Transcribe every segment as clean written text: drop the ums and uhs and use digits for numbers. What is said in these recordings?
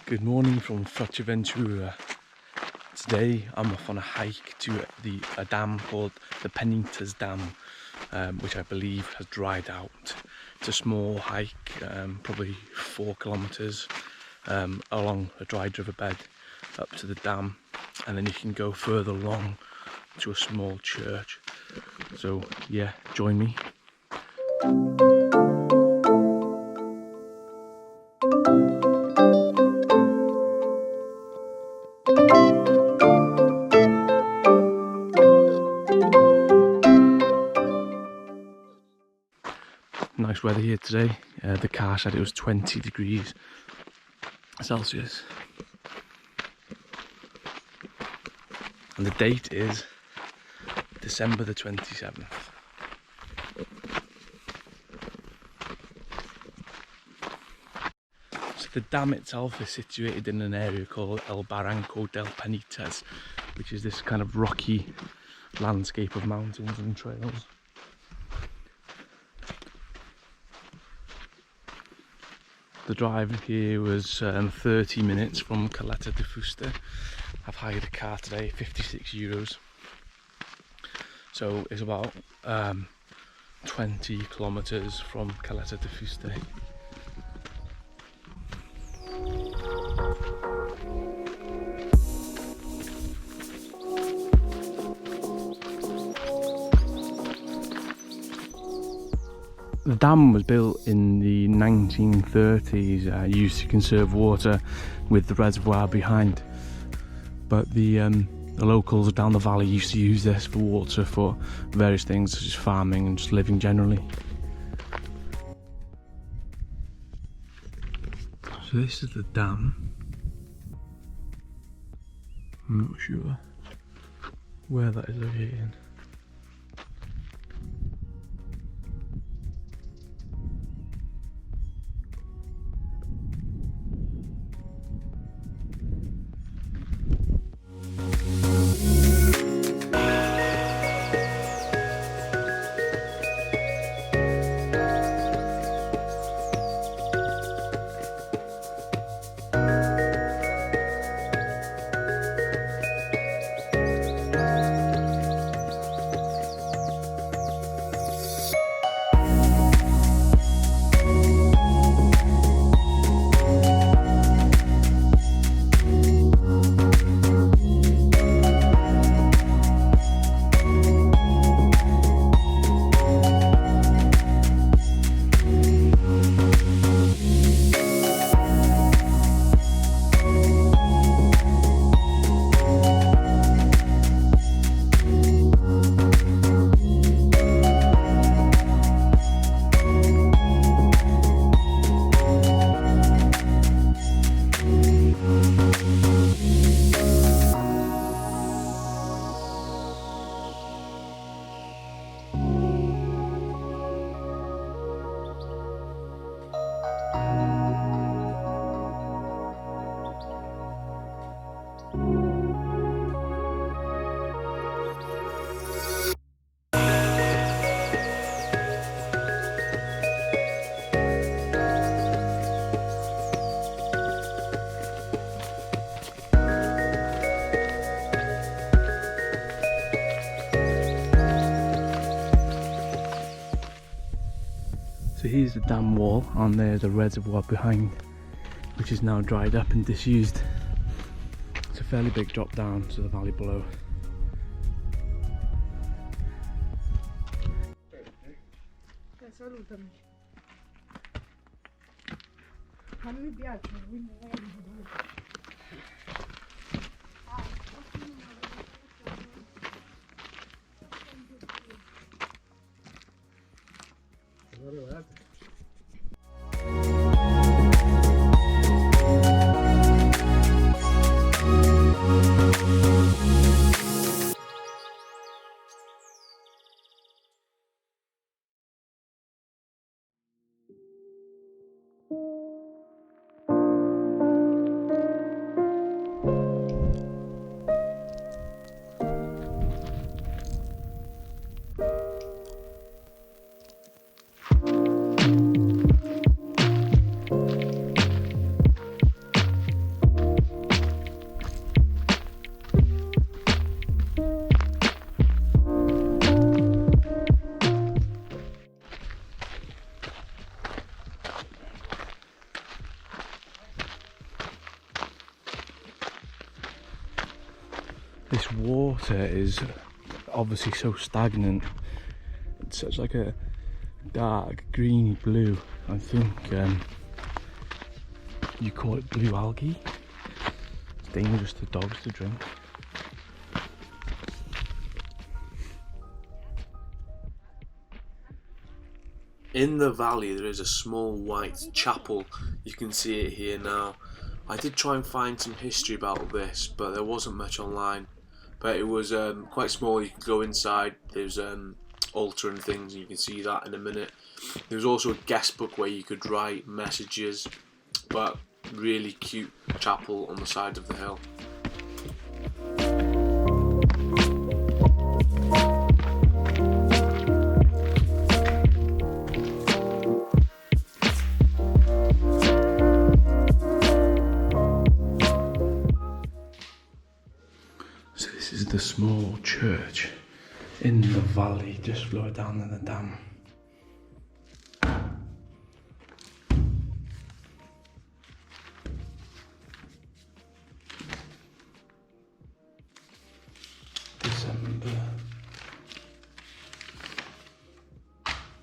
Good morning from Fuerteventura. Today I'm off on a hike to a dam called the Peñitas Dam, which I believe has dried out. It's a small hike, probably 4 kilometers along a dried riverbed up to the dam, and then you can go further along to a small church. So yeah, join me. Nice weather here today. The car said it was 20 degrees Celsius. And the date is December the 27th. So the dam itself is situated in an area called El Barranco del Peñitas, which is this kind of rocky landscape of mountains and trails. The drive here was 30 minutes from Caleta de Fuste. I've hired a car today, €56. So it's about 20 kilometers from Caleta de Fuste. The dam was built in the 1930s, used to conserve water with the reservoir behind. But the locals down the valley used to use this for water for various things, such as farming and just living generally. So this is the dam. I'm not sure where that is located. So here's the dam wall, and there's a reservoir behind, which is now dried up and disused. It's a fairly big drop down to the valley below. Salutami. Ma non mi piace, quindi This water is obviously so stagnant. It's such like a dark greeny blue. I think you call it blue algae. It's dangerous to dogs to drink. In the valley there is a small white chapel. You can see it here now. I did try and find some history about this, but there wasn't much online. But it was quite small. You could go inside. There's altar and things, and you can see that in a minute. There was also a guest book where you could write messages. But really cute chapel on the side of the hill. So this is the small church in the valley just lower down in the dam. December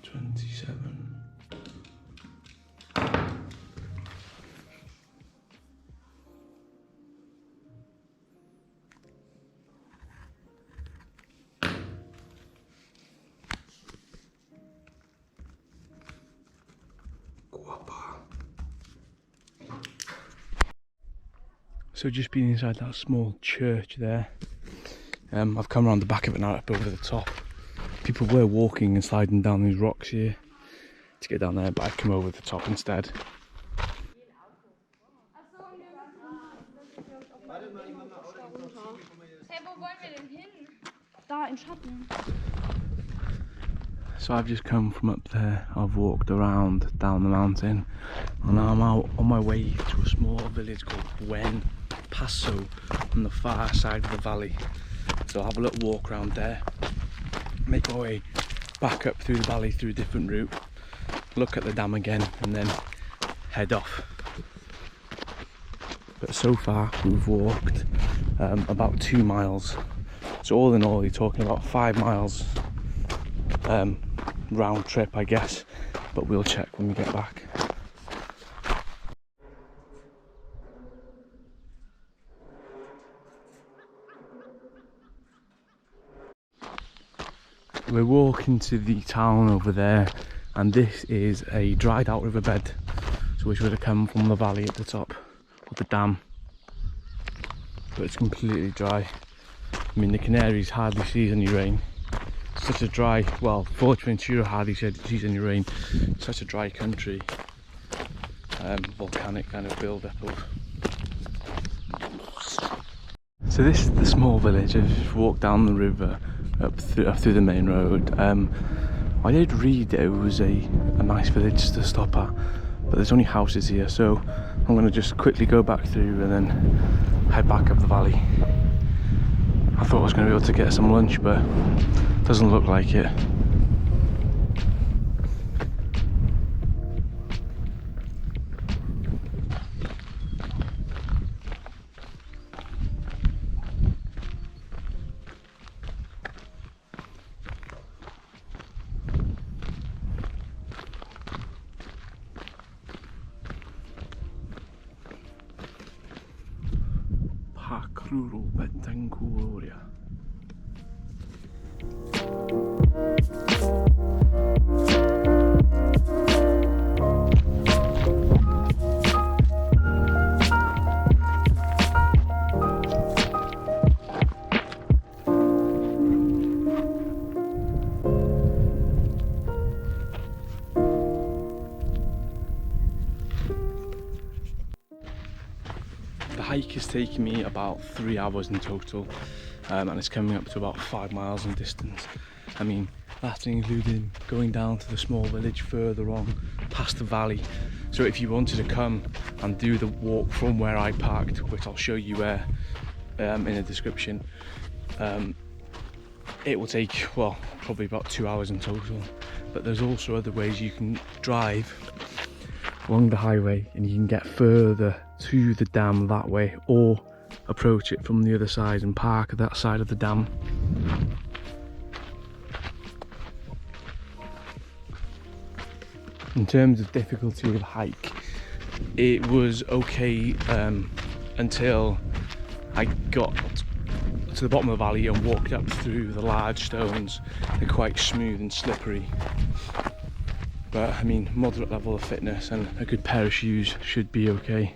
27. So just being inside that small church there, I've come around the back of it now up over the top. People were walking and sliding down these rocks here to get down there, but I come over the top instead. So I've just come from up there, I've walked around down the mountain, and now I'm out on my way to a small village called Bentacuria on the far side of the valley. So I'll have a little walk around there, make my way back up through the valley through a different route, look at the dam again, and then head off. But so far we've walked about 2 miles. So all in all, you're talking about 5 miles round trip, I guess, but we'll check when we get back. We're walking to the town over there, and this is a dried out riverbed, so which would have come from the valley at the top of the dam, but it's completely dry. I mean, the Canaries hardly sees any rain. It's such a dry, well, Fuerteventura hardly sees any rain. It's such a dry country, volcanic kind of build-up of. So this is the small village. I've just walked down the river up through the main road. I did read that it was a nice village to stop at, but there's only houses here, so I'm going to just quickly go back through and then head back up the valley. I thought I was going to be able to get some lunch, but it doesn't look like it. Bentacuria. The hike is taking me about 3 hours in total, and it's coming up to about 5 miles in distance. I mean, that's including going down to the small village further on past the valley. So if you wanted to come and do the walk from where I parked, which I'll show you where in the description, it will take, well, probably about 2 hours in total. But there's also other ways you can drive along the highway and you can get further to the dam that way, or approach it from the other side and park at that side of the dam. In terms of difficulty of hike, it was okay until I got to the bottom of the valley and walked up through the large stones. They're quite smooth and slippery, but I mean, moderate level of fitness and a good pair of shoes should be okay.